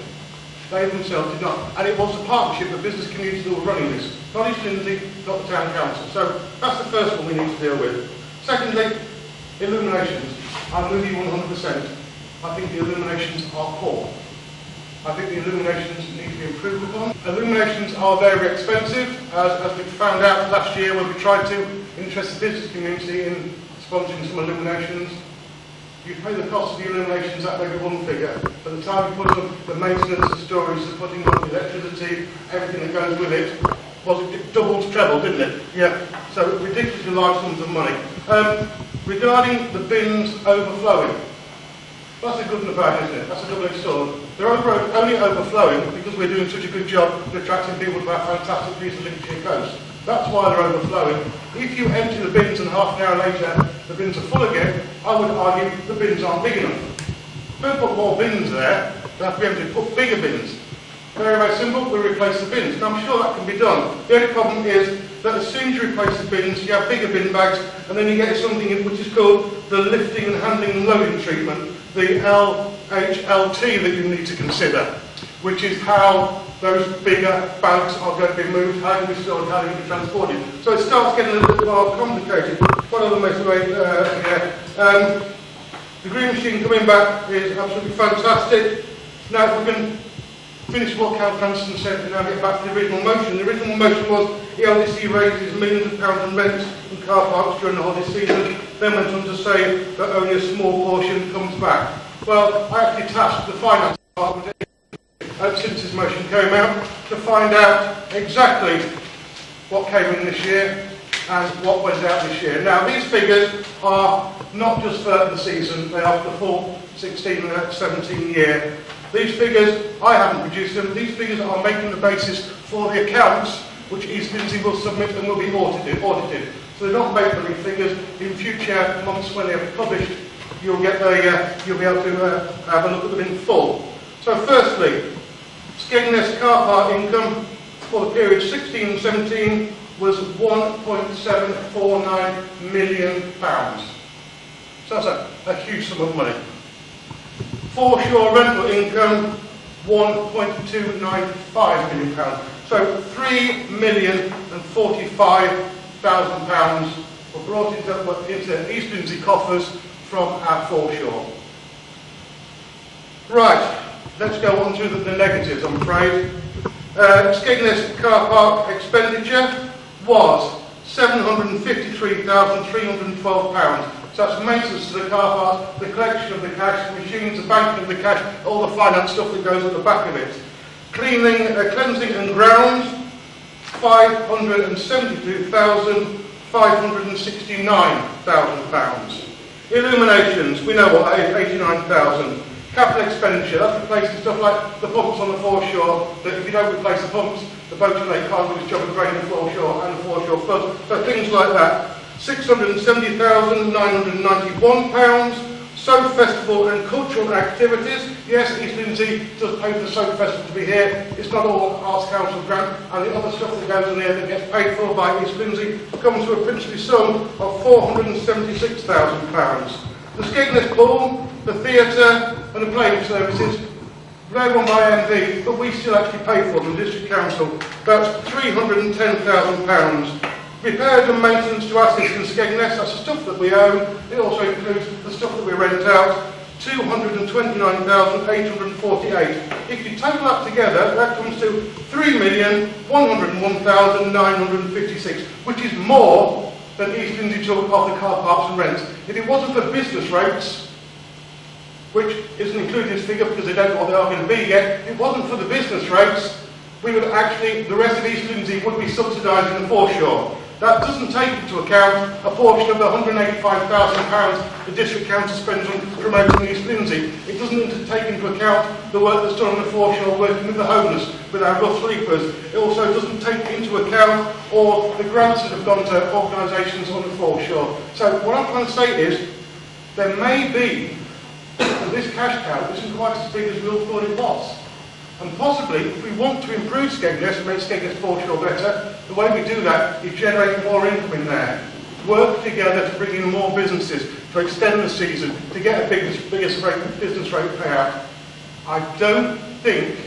They themselves did not. And it was the partnership, the business community that were running this. Not East Lindsey, not the Town Council. So that's the first one we need to deal with. Secondly, illuminations. I'm with you 100%. I think the illuminations are poor. I think the illuminations need to be improved upon. Illuminations are very expensive, as we found out last year when we tried to interest the business community in sponsoring some illuminations. You pay the cost of the illuminations, that may be one figure. By the time you put up the maintenance, the storage, the putting up the electricity, everything that goes with it, it doubled, trebled, didn't it? Yeah. So ridiculously large sums of money. Regarding the bins overflowing, that's a good and a bad, isn't it? That's a double-edged sword. They're only overflowing because we're doing such a good job of attracting people to our fantastic piece of Lincolnshire coast. That's why they're overflowing. If you empty the bins and half an hour later the bins are full again, I would argue the bins aren't big enough. Don't put more bins there, they have to be able to put bigger bins. Very, very simple, we replace the bins. Now I'm sure that can be done. The only problem is that as soon as you replace the bins, you have bigger bin bags, and then you get something which is called the lifting and handling and loading treatment, the LHLT that you need to consider, which is how those bigger bags are going to be moved, how they be stored, how they be transported. So it starts getting a little bit more complicated. What other motorway here? The green machine coming back is absolutely fantastic. Now if we can finish what Cal Cranston said and now get back to the original motion. The original motion was ELDC raises millions of pounds in rents and car parks during the holiday season, then went on to say that only a small portion comes back. Well, I actually tasked the finance department since this motion came out to find out exactly what came in this year and what went out this year. Now these figures are not just for the season, they are for the full 16 and 17 year. These figures, I haven't produced them, these figures are making the basis for the accounts which East Lindsey will submit and will be audited. So they're not make-believe figures. In future months when they're published, you'll be able to have a look at them in full. So firstly, Skegness car park income for the period 16 and 17 was £1.749 million. So that's a huge sum of money. Foreshore rental income, £1.295 million. So £3,045,000 were brought into East Lindsey coffers from our foreshore. Right, let's go on to the negatives, I'm afraid. Skegness car park expenditure was £753,312. So that's maintenance to the car park, the collection of the cash, the machines, the banking of the cash, all the finance stuff that goes at the back of it. Cleansing and grounds, £572,569,000. Illuminations, we know what that is, 89,000. Capital expenditure, that's replacing stuff like the pumps on the foreshore, that if you don't replace the pumps, the boat lake can't do its job of draining the foreshore and the foreshore flood. So things like that. £670,991. Soap Festival and cultural activities. Yes, East Lindsey does pay for the Soap Festival to be here. It's not all Arts Council grant, and the other stuff that goes in there that gets paid for by East Lindsey comes to a princely sum of £476,000. The Skegness Pool, the theatre and the playing services, they're run by MV, but we still actually pay for them, the District Council. That's £310,000. Repairs and maintenance to assets in Skegness, that's the stuff that we own. It also includes the stuff that we rent out, £229,848. If you total that together, that comes to £3,101,956, which is more than East Lindsey took off the car parks and rents. If it wasn't for business rates, which isn't included in this figure because they don't know what they are going to be yet, if it wasn't for the business rates, we would actually, the rest of East Lindsey would be subsidising the foreshore. That doesn't take into account a portion of the £185,000 the District Council spends on promoting East Lindsey. It doesn't take into account the work that's done on the foreshore, working with the homeless, with our rough sleepers. It also doesn't take into account all the grants that have gone to organisations on the foreshore. So what I'm trying to say is, there may be that this cash cow isn't quite as big as we all thought it was. And possibly, if we want to improve Skegness and make Skegness foreshore better, the way we do that is generate more income in there. Work together to bring in more businesses, to extend the season, to get a biggest business rate payout. I don't think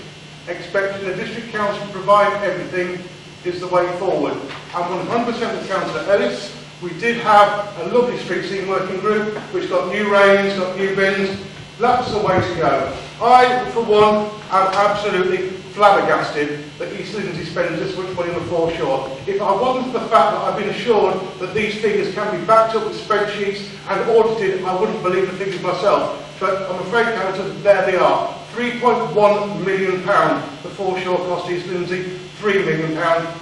expecting the District Council to provide everything is the way forward. I'm 100% with Councillor Ellis. We did have a lovely street scene working group which got new rains, got new bins. That's the way to go. I, for one, am absolutely flabbergasted that East Lindsey spends this much money on the foreshore. If I wasn't for the fact that I've been assured that these figures can be backed up with spreadsheets and audited, I wouldn't believe the figures myself. But I'm afraid, Councillor, there they are. £3.1 million the foreshore cost East Lindsey, £3 million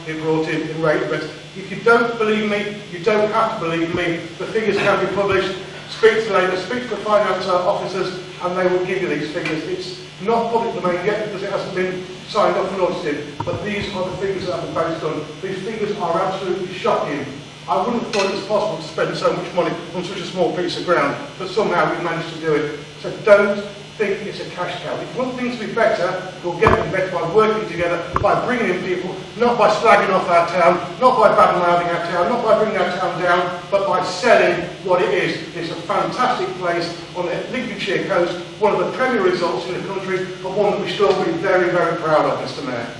it brought in rate of it. If you don't believe me, you don't have to believe me. The figures can be published. Speak to Labour, speak to the finance officers, and they will give you these figures. It's not public domain yet because it hasn't been signed off and audited, but these are the figures that have been based on. These figures are absolutely shocking. I wouldn't have thought it was possible to spend so much money on such a small piece of ground, but somehow we've managed to do it. So don't think it's a cash cow. If you want things to be better, we'll get them better by working together, by bringing in people, not by slagging off our town, not by bad-mouthing our town, not by bringing our town down, but by selling what it is. It's a fantastic place on the Lincolnshire coast, one of the premier resorts in the country, and one that we should all be very, very proud of, Mr Mayor.